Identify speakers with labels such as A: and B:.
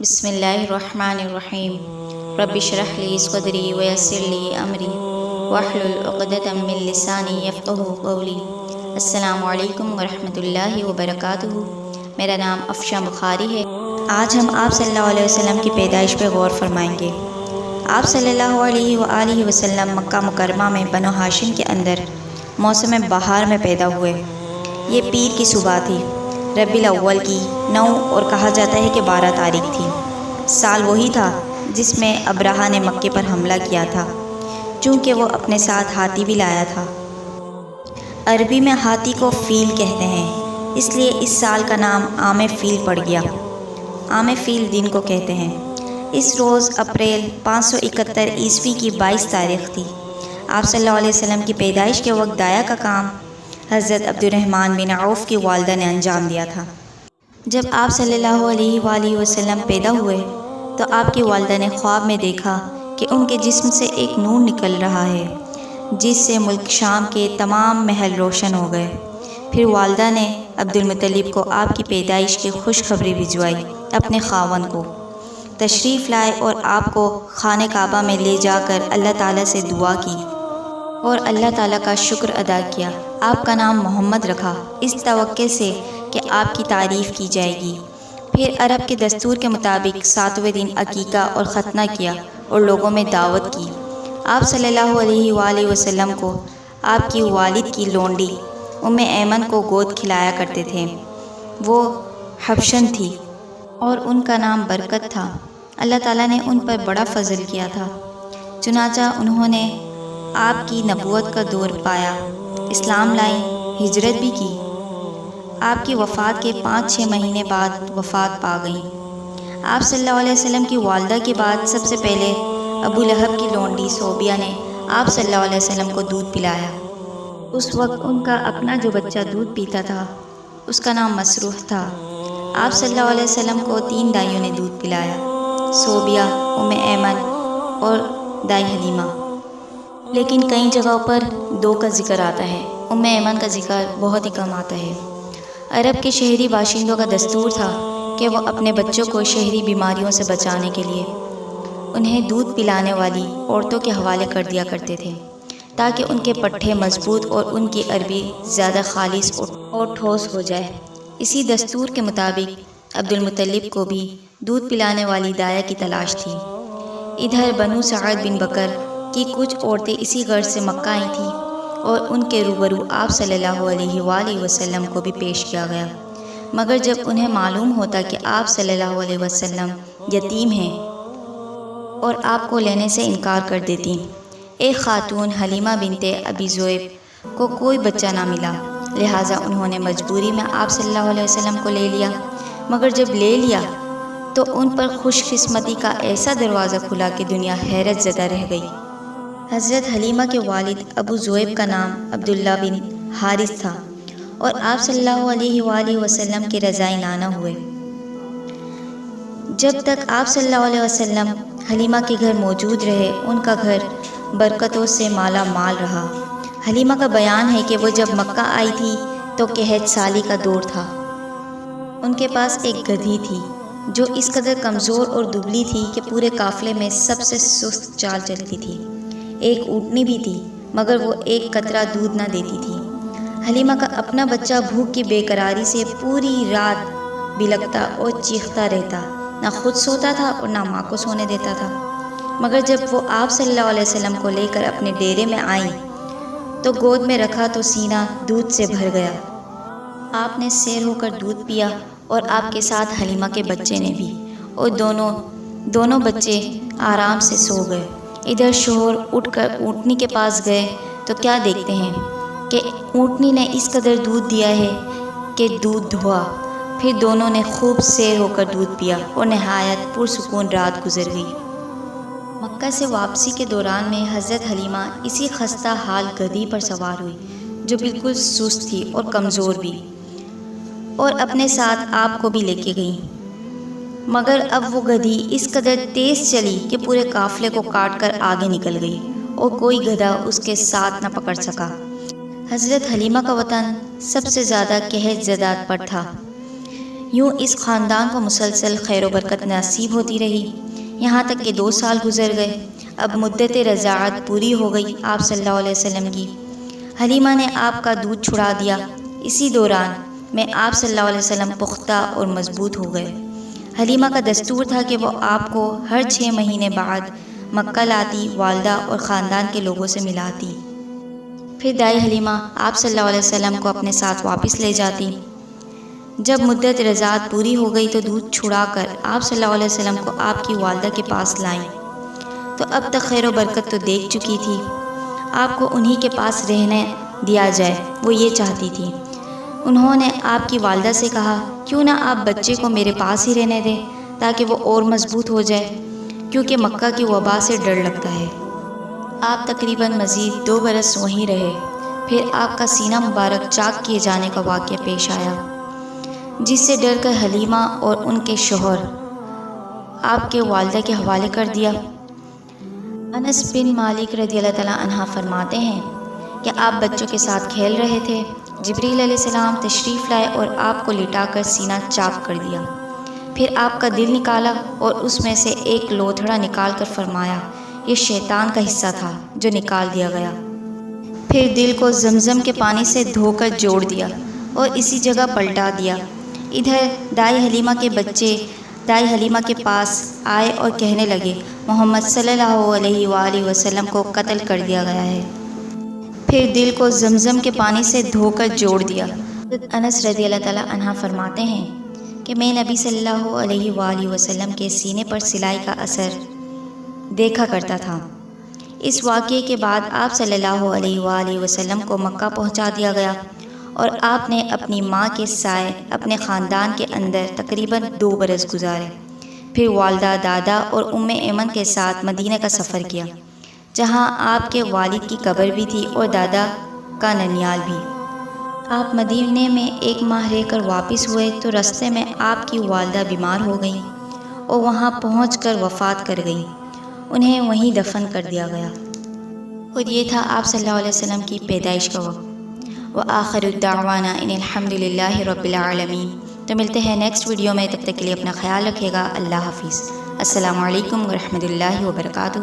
A: بسم اللہ الرحمن الرحیم رب اشرح لی صدری ویسر لی امری واحلل عقدۃ من لسانی یفقہوا قولی۔ السلام علیکم ورحمۃ اللہ وبرکاتہ۔ میرا نام افشاں بخاری ہے۔ آج ہم آپ صلی اللہ علیہ وسلم کی پیدائش پہ غور فرمائیں گے۔ آپ صلی اللہ علیہ وآلہ وسلم مکہ مکرمہ میں بنو ہاشم کے اندر موسم بہار میں پیدا ہوئے۔ یہ پیر کی صبح تھی، ربیع الاول کی 9 اور کہا جاتا ہے کہ 12 تاریخ تھی۔ سال وہی تھا جس میں ابرہہ نے مکے پر حملہ کیا تھا، چونکہ وہ اپنے ساتھ ہاتھی بھی لایا تھا۔ عربی میں ہاتھی کو فیل کہتے ہیں، اس لیے اس سال کا نام عام فیل پڑ گیا۔ عام فیل دن کو کہتے ہیں۔ اس روز اپریل 571 عیسوی کی 22 تاریخ تھی۔ آپ صلی اللہ علیہ وسلم کی پیدائش کے وقت دایا کا کام حضرت عبد الرحمن بن عوف کی والدہ نے انجام دیا تھا۔ جب آپ صلی اللہ علیہ وآلہ وسلم پیدا ہوئے تو آپ کی والدہ نے خواب میں دیکھا کہ ان کے جسم سے ایک نور نکل رہا ہے، جس سے ملک شام کے تمام محل روشن ہو گئے۔ پھر والدہ نے عبد المطلب کو آپ کی پیدائش کی خوشخبری بھجوائی، اپنے خاوند کو تشریف لائے اور آپ کو خانہ کعبہ میں لے جا کر اللہ تعالیٰ سے دعا کی اور اللہ تعالیٰ کا شکر ادا کیا۔ آپ کا نام محمد رکھا، اس توقع سے کہ آپ کی تعریف کی جائے گی۔ پھر عرب کے دستور کے مطابق 7ویں دن عقیقہ اور ختنہ کیا اور لوگوں میں دعوت کی۔ آپ صلی اللہ علیہ وآلہ وسلم کو آپ کی والد کی لونڈی ایمن کو گود کھلایا کرتے تھے۔ وہ حبشن تھی اور ان کا نام برکت تھا۔ اللہ تعالیٰ نے ان پر بڑا فضل کیا تھا، چنانچہ انہوں نے آپ کی نبوت کا دور پایا، اسلام لائیں، ہجرت بھی کی۔ آپ کی وفات کے 5-6 مہینے بعد وفات پا گئیں۔ آپ صلی اللہ علیہ وسلم کی والدہ کے بعد سب سے پہلے ابو لہب کی لونڈی صوبیہ نے آپ صلی اللہ علیہ وسلم کو دودھ پلایا۔ اس وقت ان کا اپنا جو بچہ دودھ پیتا تھا اس کا نام مسروح تھا۔ آپ صلی اللہ علیہ وسلم کو 3 دائیوں نے دودھ پلایا، صوبیہ، ایمن اور دائی حلیمہ، لیکن کئی جگہوں پر 2 کا ذکر آتا ہے۔ ایمن کا ذکر بہت ہی کم آتا ہے۔ عرب کے شہری باشندوں کا دستور تھا کہ وہ اپنے بچوں کو شہری بیماریوں سے بچانے کے لیے انہیں دودھ پلانے والی عورتوں کے حوالے کر دیا کرتے تھے، تاکہ ان کے پٹھے مضبوط اور ان کی عربی زیادہ خالص اور ٹھوس ہو جائے۔ اسی دستور کے مطابق عبد المطلب کو بھی دودھ پلانے والی دایا کی تلاش تھی۔ ادھر بنو سعد بن بکر کی کچھ عورتیں اسی غرض سے مکہ آئی تھیں اور ان کے روبرو آپ صلی اللہ علیہ وآلہ وسلم کو بھی پیش کیا گیا، مگر جب انہیں معلوم ہوتا کہ آپ صلی اللہ علیہ وسلم یتیم ہیں اور آپ کو لینے سے انکار کر دیتی۔ ایک خاتون حلیمہ بنت ابی ذؤیب کو کوئی بچہ نہ ملا، لہٰذا انہوں نے مجبوری میں آپ صلی اللہ علیہ وسلم کو لے لیا، مگر جب لے لیا تو ان پر خوش قسمتی کا ایسا دروازہ کھلا کہ دنیا حیرت زدہ رہ گئی۔ حضرت حلیمہ کے والد ابو ذؤیب کا نام عبداللہ بن حارث تھا اور آپ صلی اللہ علیہ وآلہ وسلم کے رضائی نانا ہوئے۔ جب تک آپ صلی اللہ علیہ وسلم حلیمہ کے گھر موجود رہے، ان کا گھر برکتوں سے مالا مال رہا۔ حلیمہ کا بیان ہے کہ وہ جب مکہ آئی تھی تو قحط سالی کا دور تھا۔ ان کے پاس ایک گدھی تھی جو اس قدر کمزور اور دبلی تھی کہ پورے قافلے میں سب سے سست چال چلتی تھی۔ ایک اونٹنی بھی تھی، مگر وہ ایک قطرہ دودھ نہ دیتی تھی۔ حلیمہ کا اپنا بچہ بھوک کی بے قراری سے پوری رات بلکتا اور چیختا رہتا، نہ خود سوتا تھا اور نہ ماں کو سونے دیتا تھا۔ مگر جب وہ آپ صلی اللہ علیہ وسلم کو لے کر اپنے ڈیرے میں آئیں تو گود میں رکھا تو سینہ دودھ سے بھر گیا۔ آپ نے سیر ہو کر دودھ پیا اور آپ کے ساتھ حلیمہ کے بچے نے بھی، اور دونوں بچے آرام سے سو گئے۔ ادھر شوہر اٹھ کر اونٹنی کے پاس گئے تو کیا دیکھتے ہیں کہ اونٹنی نے اس قدر دودھ دیا ہے کہ دودھ دھوا۔ پھر دونوں نے خوب سیر ہو کر دودھ پیا اور نہایت پرسکون رات گزر گئی۔ مکہ سے واپسی کے دوران میں حضرت حلیمہ اسی خستہ حال گدھی پر سوار ہوئی جو بالکل سست تھی اور کمزور بھی، اور اپنے ساتھ آپ کو بھی لے کے گئیں۔ مگر اب وہ گدھی اس قدر تیز چلی کہ پورے قافلے کو کاٹ کر آگے نکل گئی اور کوئی گدھا اس کے ساتھ نہ پکڑ سکا۔ حضرت حلیمہ کا وطن سب سے زیادہ قحط زدہ پر تھا۔ یوں اس خاندان کو مسلسل خیر و برکت نصیب ہوتی رہی، یہاں تک کہ 2 سال گزر گئے۔ اب مدت رضاعت پوری ہو گئی آپ صلی اللہ علیہ وسلم کی۔ حلیمہ نے آپ کا دودھ چھڑا دیا۔ اسی دوران میں آپ صلی اللہ علیہ وسلم پختہ اور مضبوط ہو گئے۔ حلیمہ کا دستور تھا کہ وہ آپ کو ہر 6 مہینے بعد مکہ لاتی، والدہ اور خاندان کے لوگوں سے ملاتی۔ پھر دائی حلیمہ آپ صلی اللہ علیہ وسلم کو اپنے ساتھ واپس لے جاتی۔ جب مدت رضاعت پوری ہو گئی تو دودھ چھڑا کر آپ صلی اللہ علیہ وسلم کو آپ کی والدہ کے پاس لائیں۔ تو اب تک خیر و برکت تو دیکھ چکی تھی، آپ کو انہی کے پاس رہنے دیا جائے، وہ یہ چاہتی تھی۔ انہوں نے آپ کی والدہ سے کہا، کیوں نہ آپ بچے کو میرے پاس ہی رہنے دیں تاکہ وہ اور مضبوط ہو جائے، کیونکہ مکہ کی وبا سے ڈر لگتا ہے۔ آپ تقریباً مزید 2 برس وہیں رہے۔ پھر آپ کا سینہ مبارک چاک کیے جانے کا واقعہ پیش آیا، جس سے ڈر کر حلیمہ اور ان کے شوہر آپ کے والدہ کے حوالے کر دیا۔ انس بن مالک رضی اللہ تعالیٰ عنہ فرماتے ہیں کہ آپ بچوں کے ساتھ کھیل رہے تھے، جبریل علیہ السلام تشریف لائے اور آپ کو لٹا کر سینہ چاک کر دیا۔ پھر آپ کا دل نکالا اور اس میں سے ایک لوتھڑا نکال کر فرمایا، یہ شیطان کا حصہ تھا جو نکال دیا گیا۔ پھر دل کو زمزم کے پانی سے دھو کر جوڑ دیا اور اسی جگہ پلٹا دیا۔ ادھر دائی حلیمہ کے بچے دائی حلیمہ کے پاس آئے اور کہنے لگے، محمد صلی اللہ علیہ وآلہ وسلم کو قتل کر دیا گیا ہے۔ پھر دل کو زمزم کے پانی سے دھو کر جوڑ دیا۔ انس رضی اللہ تعالیٰ عنہ فرماتے ہیں کہ میں نبی صلی اللہ علیہ وآلہ وسلم کے سینے پر سلائی کا اثر دیکھا کرتا تھا۔ اس واقعے کے بعد آپ صلی اللہ علیہ وآلہ وسلم کو مکہ پہنچا دیا گیا اور آپ نے اپنی ماں کے سائے اپنے خاندان کے اندر تقریباً 2 برس گزارے۔ پھر والدہ، دادا اور ایمن کے ساتھ مدینہ کا سفر کیا، جہاں آپ کے والد کی قبر بھی تھی اور دادا کا ننیال بھی۔ آپ مدینے میں 1 ماہ رہ کر واپس ہوئے تو رستے میں آپ کی والدہ بیمار ہو گئیں اور وہاں پہنچ کر وفات کر گئیں۔ انہیں وہیں دفن کر دیا گیا۔ اور یہ تھا آپ صلی اللہ علیہ وسلم کی پیدائش کا وقت۔ وآخر الدعوانا ان الحمد للہ رب العالمین۔ تو ملتے ہیں نیکسٹ ویڈیو میں، تب تک کے لیے اپنا خیال رکھیے گا۔ اللہ حافظ۔ السلام علیکم ورحمۃ اللہ وبرکاتہ۔